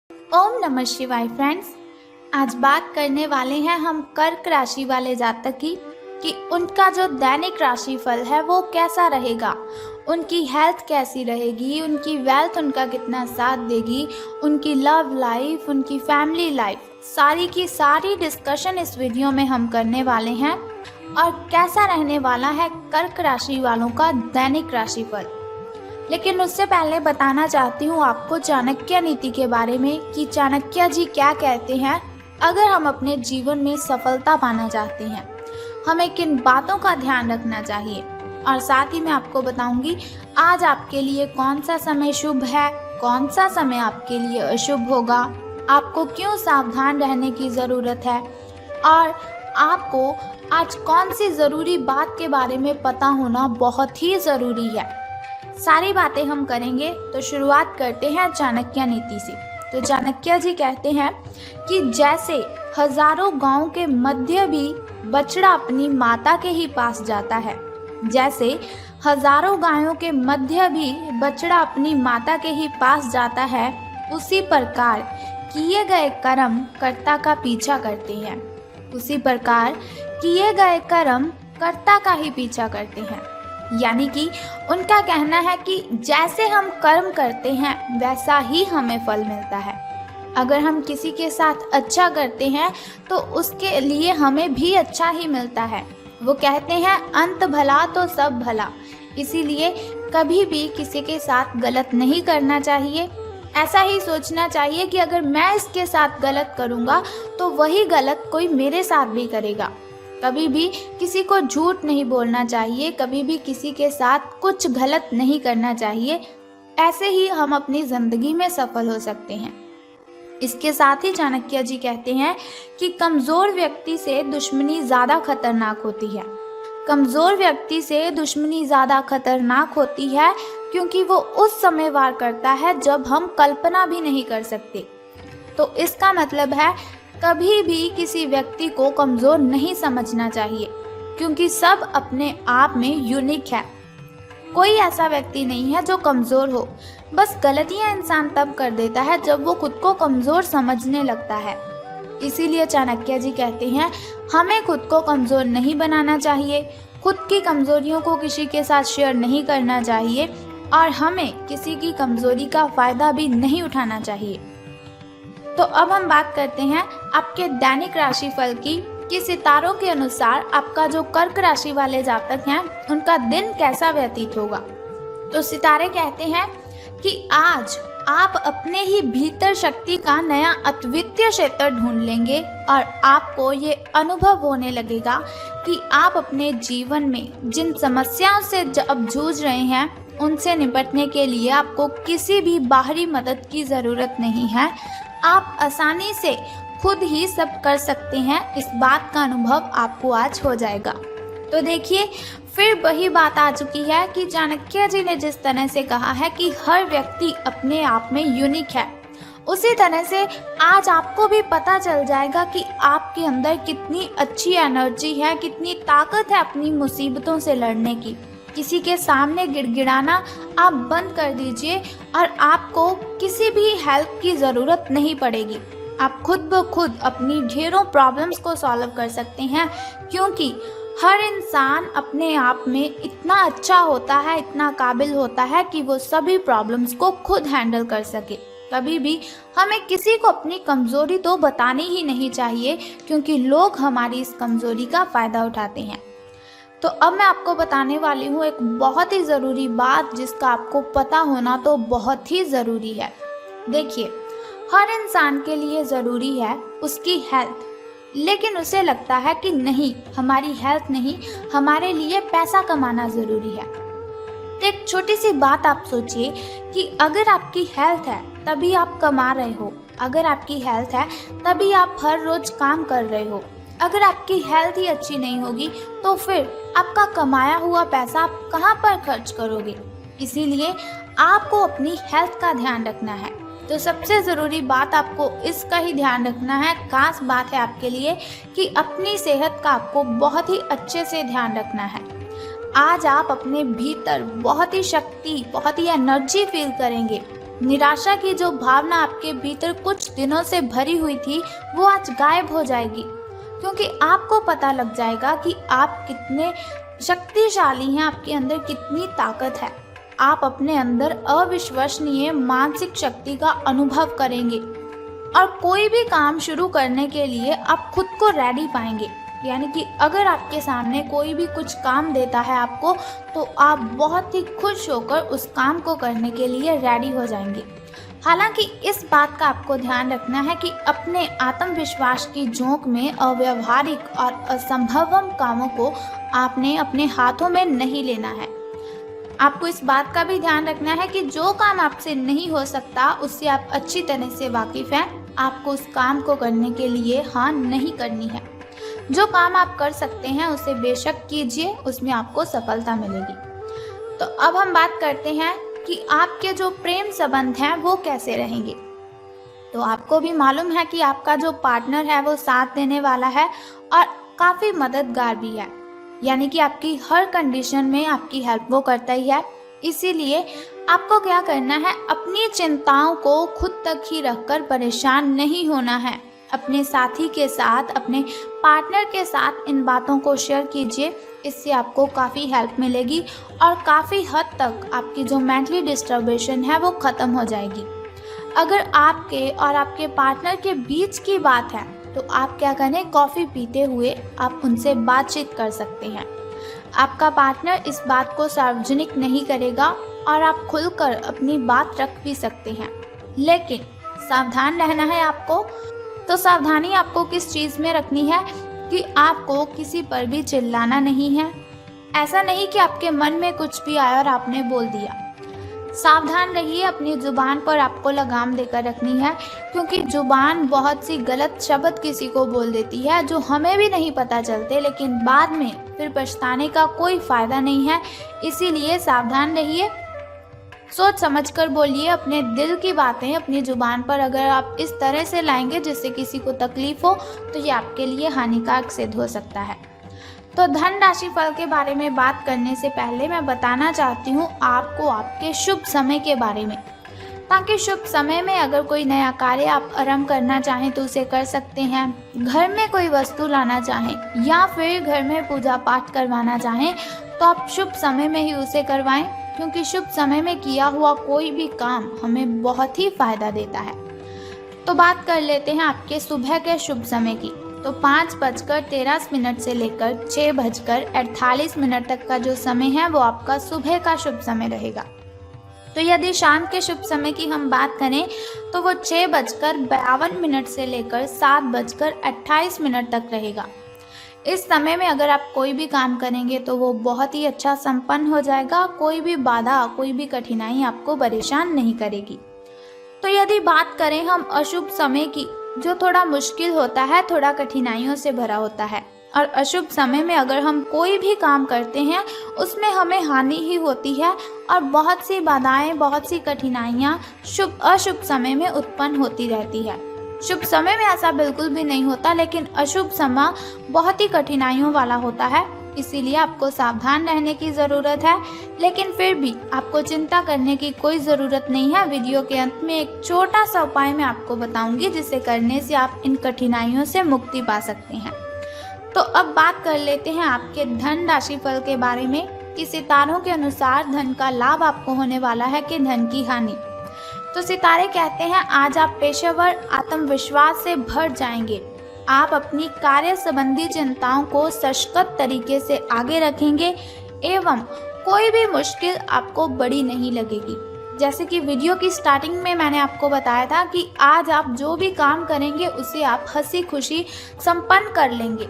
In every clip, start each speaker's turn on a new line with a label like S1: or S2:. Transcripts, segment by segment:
S1: ओम नमः शिवाय फ्रेंड्स। आज बात करने वाले हैं हम कर्क राशि वाले जातक की कि उनका जो दैनिक राशिफल है वो कैसा रहेगा, उनकी हेल्थ कैसी रहेगी, उनकी वेल्थ उनका कितना साथ देगी, उनकी लव लाइफ, उनकी फैमिली लाइफ, सारी की सारी डिस्कशन इस वीडियो में हम करने वाले हैं। और कैसा रहने वाला है कर्क राशि वालों का दैनिक राशिफल। लेकिन उससे पहले बताना चाहती हूँ आपको चाणक्य नीति के बारे में कि चाणक्य जी क्या कहते हैं। अगर हम अपने जीवन में सफलता पाना चाहते हैं, हमें किन बातों का ध्यान रखना चाहिए, और साथ ही मैं आपको बताऊंगी आज आपके लिए कौन सा समय शुभ है, कौन सा समय आपके लिए अशुभ होगा, आपको क्यों सावधान रहने की ज़रूरत है, और आपको आज कौन सी ज़रूरी बात के बारे में पता होना बहुत ही ज़रूरी है। सारी बातें हम करेंगे। तो शुरुआत करते हैं चाणक्य नीति से। तो चाणक्य जी कहते हैं कि जैसे हजारों गांव के मध्य भी बछड़ा अपनी माता के ही पास जाता है, जैसे हजारों गायों के मध्य भी बछड़ा अपनी माता के ही पास जाता है, उसी प्रकार किए गए कर्म कर्ता का पीछा करते हैं। उसी प्रकार किए गए कर्म कर्ता का ही पीछा करते हैं। यानी कि उनका कहना है कि जैसे हम कर्म करते हैं वैसा ही हमें फल मिलता है। अगर हम किसी के साथ अच्छा करते हैं तो उसके लिए हमें भी अच्छा ही मिलता है। वो कहते हैं अंत भला तो सब भला। इसीलिए कभी भी किसी के साथ गलत नहीं करना चाहिए। ऐसा ही सोचना चाहिए कि अगर मैं इसके साथ गलत करूँगा तो वही गलत कोई मेरे साथ भी करेगा। कभी भी किसी को झूठ नहीं बोलना चाहिए, कभी भी किसी के साथ कुछ गलत नहीं करना चाहिए। ऐसे ही हम अपनी ज़िंदगी में सफल हो सकते हैं। इसके साथ ही चाणक्य जी कहते हैं कि कमज़ोर व्यक्ति से दुश्मनी ज़्यादा खतरनाक होती है। कमज़ोर व्यक्ति से दुश्मनी ज़्यादा खतरनाक होती है क्योंकि वो उस समय वार करता है जब हम कल्पना भी नहीं कर सकते। तो इसका मतलब है कभी भी किसी व्यक्ति को कमज़ोर नहीं समझना चाहिए, क्योंकि सब अपने आप में यूनिक है। कोई ऐसा व्यक्ति नहीं है जो कमज़ोर हो। बस गलतियां इंसान तब कर देता है जब वो खुद को कमज़ोर समझने लगता है। इसीलिए चाणक्य जी कहते हैं हमें खुद को कमज़ोर नहीं बनाना चाहिए, खुद की कमज़ोरियों को किसी के साथ शेयर नहीं करना चाहिए, और हमें किसी की कमज़ोरी का फ़ायदा भी नहीं उठाना चाहिए। तो अब हम बात करते हैं आपके दैनिक राशिफल की कि सितारों के अनुसार आपका जो कर्क राशि वाले जातक हैं उनका दिन कैसा व्यतीत होगा। तो सितारे कहते हैं कि आज आप अपने ही भीतर शक्ति का नया अद्वितीय क्षेत्र ढूंढ लेंगे और आपको ये अनुभव होने लगेगा कि आप अपने जीवन में जिन समस्याओं से अब जूझ रहे हैं उनसे निपटने के लिए आपको किसी भी बाहरी मदद की ज़रूरत नहीं है। आप आसानी से खुद ही सब कर सकते हैं। इस बात का अनुभव आपको आज हो जाएगा। तो देखिए फिर वही बात आ चुकी है कि चाणक्य जी ने जिस तरह से कहा है कि हर व्यक्ति अपने आप में यूनिक है, उसी तरह से आज आपको भी पता चल जाएगा कि आपके अंदर कितनी अच्छी एनर्जी है, कितनी ताकत है अपनी मुसीबतों से लड़ने की। किसी के सामने गिड़गिड़ाना आप बंद कर दीजिए और आपको किसी भी हेल्प की ज़रूरत नहीं पड़ेगी। आप खुद ब खुद अपनी ढेरों प्रॉब्लम्स को सॉल्व कर सकते हैं, क्योंकि हर इंसान अपने आप में इतना अच्छा होता है, इतना काबिल होता है कि वो सभी प्रॉब्लम्स को खुद हैंडल कर सके। कभी भी हमें किसी को अपनी कमज़ोरी तो बतानी ही नहीं चाहिए, क्योंकि लोग हमारी इस कमज़ोरी का फ़ायदा उठाते हैं। तो अब मैं आपको बताने वाली हूँ एक बहुत ही ज़रूरी बात जिसका आपको पता होना तो बहुत ही ज़रूरी है। देखिए हर इंसान के लिए ज़रूरी है उसकी हेल्थ, लेकिन उसे लगता है कि नहीं, हमारी हेल्थ नहीं, हमारे लिए पैसा कमाना ज़रूरी है। तो एक छोटी सी बात आप सोचिए कि अगर आपकी हेल्थ है तभी आप कमा रहे हो, अगर आपकी हेल्थ है तभी आप हर रोज़ काम कर रहे हो। अगर आपकी हेल्थ ही अच्छी नहीं होगी तो फिर आपका कमाया हुआ पैसा आप कहाँ पर खर्च करोगे। इसीलिए आपको अपनी हेल्थ का ध्यान रखना है। तो सबसे ज़रूरी बात आपको इसका ही ध्यान रखना है, खास बात है आपके लिए कि अपनी सेहत का आपको बहुत ही अच्छे से ध्यान रखना है। आज आप अपने भीतर बहुत ही शक्ति, बहुत ही एनर्जी फील करेंगे। निराशा की जो भावना आपके भीतर कुछ दिनों से भरी हुई थी वो आज गायब हो जाएगी, क्योंकि आपको पता लग जाएगा कि आप कितने शक्तिशाली हैं, आपके अंदर कितनी ताकत है। आप अपने अंदर अविश्वसनीय मानसिक शक्ति का अनुभव करेंगे और कोई भी काम शुरू करने के लिए आप खुद को रेडी पाएंगे। यानी कि अगर आपके सामने कोई भी कुछ काम देता है आपको, तो आप बहुत ही खुश होकर उस काम को करने के लिए रेडी हो जाएंगे। हालांकि इस बात का आपको ध्यान रखना है कि अपने आत्मविश्वास की झोंक में अव्यावहारिक और असंभव कामों को आपने अपने हाथों में नहीं लेना है। आपको इस बात का भी ध्यान रखना है कि जो काम आपसे नहीं हो सकता उससे आप अच्छी तरह से वाकिफ हैं। आपको उस काम को करने के लिए हाँ नहीं करनी है। जो काम आप कर सकते हैं उसे बेशक कीजिए, उसमें आपको सफलता मिलेगी। तो अब हम बात करते हैं कि आपके जो प्रेम संबंध हैं वो कैसे रहेंगे। तो आपको भी मालूम है कि आपका जो पार्टनर है वो साथ देने वाला है और काफ़ी मददगार भी है। यानी कि आपकी हर कंडीशन में आपकी हेल्प वो करता ही है। इसीलिए आपको क्या करना है, अपनी चिंताओं को खुद तक ही रखकर परेशान नहीं होना है। अपने साथी के साथ, अपने पार्टनर के साथ इन बातों को शेयर कीजिए। इससे आपको काफ़ी हेल्प मिलेगी और काफ़ी हद तक आपकी जो मेंटली डिस्टर्बेशन है वो ख़त्म हो जाएगी। अगर आपके और आपके पार्टनर के बीच की बात है तो आप क्या करें, कॉफ़ी पीते हुए आप उनसे बातचीत कर सकते हैं। आपका पार्टनर इस बात को सार्वजनिक नहीं करेगा और आप खुलकर अपनी बात रख भी सकते हैं, लेकिन सावधान रहना है आपको। तो सावधानी आपको किस चीज़ में रखनी है कि आपको किसी पर भी चिल्लाना नहीं है। ऐसा नहीं कि आपके मन में कुछ भी आया और आपने बोल दिया। सावधान रहिए, अपनी ज़ुबान पर आपको लगाम देकर रखनी है, क्योंकि ज़ुबान बहुत सी गलत शब्द किसी को बोल देती है जो हमें भी नहीं पता चलते, लेकिन बाद में फिर पछताने का कोई फ़ायदा नहीं है। इसीलिए सावधान रहिए, सोच समझकर बोलिए अपने दिल की बातें अपनी ज़ुबान पर। अगर आप इस तरह से लाएंगे जिससे किसी को तकलीफ़ हो तो ये आपके लिए हानिकारक सिद्ध हो सकता है। तो धन राशि फल के बारे में बात करने से पहले मैं बताना चाहती हूँ आपको आपके शुभ समय के बारे में, ताकि शुभ समय में अगर कोई नया कार्य आप आरंभ करना चाहें तो उसे कर सकते हैं। घर में कोई वस्तु लाना चाहें या फिर घर में पूजा पाठ करवाना चाहें तो आप शुभ समय में ही उसे करवाएं, क्योंकि शुभ समय में किया हुआ कोई भी काम हमें बहुत ही फायदा देता है। तो बात कर लेते हैं आपके सुबह के शुभ समय की। तो 5:13 से लेकर 6:48 तक का जो समय है वो आपका सुबह का शुभ समय रहेगा। तो यदि शाम के शुभ समय की हम बात करें तो वो 6:52 से लेकर 7:28 तक रहेगा। इस समय में अगर आप कोई भी काम करेंगे तो वो बहुत ही अच्छा संपन्न हो जाएगा। कोई भी बाधा, कोई भी कठिनाई आपको परेशान नहीं करेगी। तो यदि बात करें हम अशुभ समय की, जो थोड़ा मुश्किल होता है, थोड़ा कठिनाइयों से भरा होता है, और अशुभ समय में अगर हम कोई भी काम करते हैं उसमें हमें हानि ही होती है और बहुत सी बाधाएं, बहुत सी कठिनाइयाँ अशुभ समय में उत्पन्न होती रहती है। शुभ समय में ऐसा बिल्कुल भी नहीं होता, लेकिन अशुभ समय बहुत ही कठिनाइयों वाला होता है। इसीलिए आपको सावधान रहने की ज़रूरत है, लेकिन फिर भी आपको चिंता करने की कोई ज़रूरत नहीं है। वीडियो के अंत में एक छोटा सा उपाय मैं आपको बताऊंगी, जिसे करने से आप इन कठिनाइयों से मुक्ति पा सकते हैं। तो अब बात कर लेते हैं आपके धन राशि फल के बारे में कि सितारों के अनुसार धन का लाभ आपको होने वाला है कि धन की हानि। तो सितारे कहते हैं आज आप पेशेवर आत्मविश्वास से भर जाएंगे। आप अपनी कार्य संबंधी चिंताओं को सशक्त तरीके से आगे रखेंगे एवं कोई भी मुश्किल आपको बड़ी नहीं लगेगी। जैसे कि वीडियो की स्टार्टिंग में मैंने आपको बताया था कि आज आप जो भी काम करेंगे उसे आप हंसी खुशी संपन्न कर लेंगे।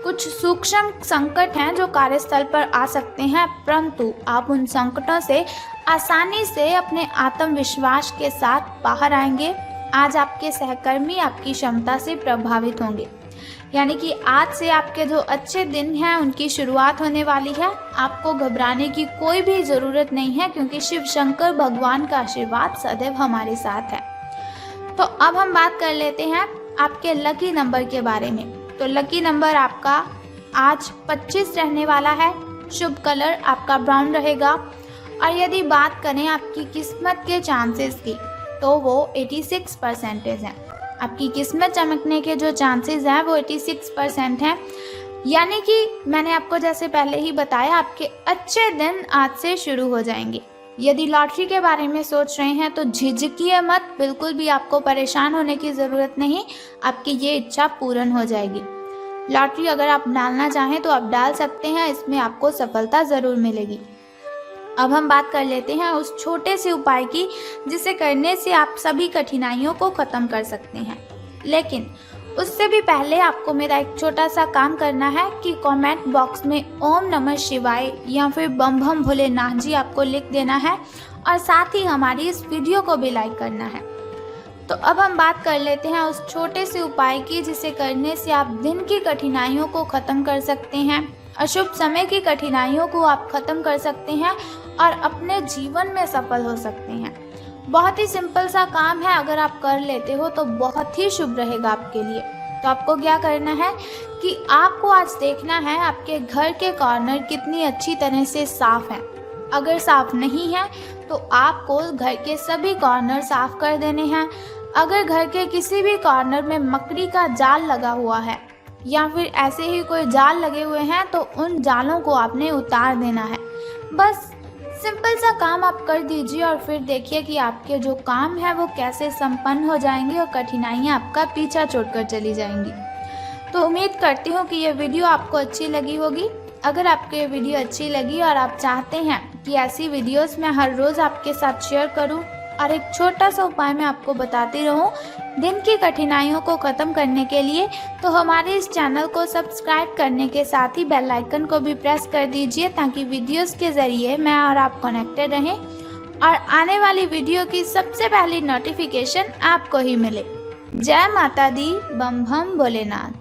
S1: कुछ सूक्ष्म संकट हैं जो कार्यस्थल पर आ सकते हैं, परंतु आप उन संकटों से आसानी से अपने आत्मविश्वास के साथ बाहर आएंगे। आज आपके सहकर्मी आपकी क्षमता से प्रभावित होंगे, यानी कि आज से आपके जो अच्छे दिन हैं उनकी शुरुआत होने वाली है। आपको घबराने की कोई भी ज़रूरत नहीं है, क्योंकि शिव शंकर भगवान का आशीर्वाद सदैव हमारे साथ है। तो अब हम बात कर लेते हैं आपके लकी नंबर के बारे में। तो लकी नंबर आपका आज 25 रहने वाला है। शुभ कलर आपका ब्राउन रहेगा और यदि बात करें आपकी किस्मत के चांसेस की, तो वो 86% हैं। आपकी किस्मत चमकने के जो चांसेस हैं वो 86% हैं। यानी कि मैंने आपको जैसे पहले ही बताया, आपके अच्छे दिन आज से शुरू हो जाएंगे। यदि लॉटरी के बारे में सोच रहे हैं तो झिझकिए मत, बिल्कुल भी आपको परेशान होने की ज़रूरत नहीं, आपकी ये इच्छा पूर्ण हो जाएगी। लॉटरी अगर आप डालना चाहें तो आप डाल सकते हैं, इसमें आपको सफलता ज़रूर मिलेगी। अब हम बात कर लेते हैं उस छोटे से उपाय की जिसे करने से आप सभी कठिनाइयों को ख़त्म कर सकते हैं। लेकिन उससे भी पहले आपको मेरा एक छोटा सा काम करना है कि कमेंट बॉक्स में ओम नमः शिवाय या फिर बम बम भोलेनाथ जी आपको लिख देना है और साथ ही हमारी इस वीडियो को भी लाइक करना है। तो अब हम बात कर लेते हैं उस छोटे से उपाय की जिसे करने से आप दिन की कठिनाइयों को ख़त्म कर सकते हैं, अशुभ समय की कठिनाइयों को आप ख़त्म कर सकते हैं और अपने जीवन में सफल हो सकते हैं। बहुत ही सिंपल सा काम है, अगर आप कर लेते हो तो बहुत ही शुभ रहेगा आपके लिए। तो आपको क्या करना है कि आपको आज देखना है आपके घर के कॉर्नर कितनी अच्छी तरह से साफ़ हैं। अगर साफ़ नहीं है तो आपको घर के सभी कॉर्नर साफ़ कर देने हैं। अगर घर के किसी भी कॉर्नर में मकड़ी का जाल लगा हुआ है या फिर ऐसे ही कोई जाल लगे हुए हैं तो उन जालों को आपने उतार देना है। बस सिंपल सा काम आप कर दीजिए और फिर देखिए कि आपके जो काम है वो कैसे संपन्न हो जाएंगे और कठिनाइयाँ आपका पीछा छोड़कर चली जाएंगी। तो उम्मीद करती हूँ कि ये वीडियो आपको अच्छी लगी होगी। अगर आपको ये वीडियो अच्छी लगी और आप चाहते हैं कि ऐसी वीडियोस मैं हर रोज़ आपके साथ शेयर करूँ और एक छोटा सा उपाय मैं आपको बताती रहूं दिन की कठिनाइयों को ख़त्म करने के लिए, तो हमारे इस चैनल को सब्सक्राइब करने के साथ ही बेल आइकन को भी प्रेस कर दीजिए ताकि वीडियोस के ज़रिए मैं और आप कनेक्टेड रहें और आने वाली वीडियो की सबसे पहली नोटिफिकेशन आपको ही मिले। जय माता दी, बम बम भोलेनाथ।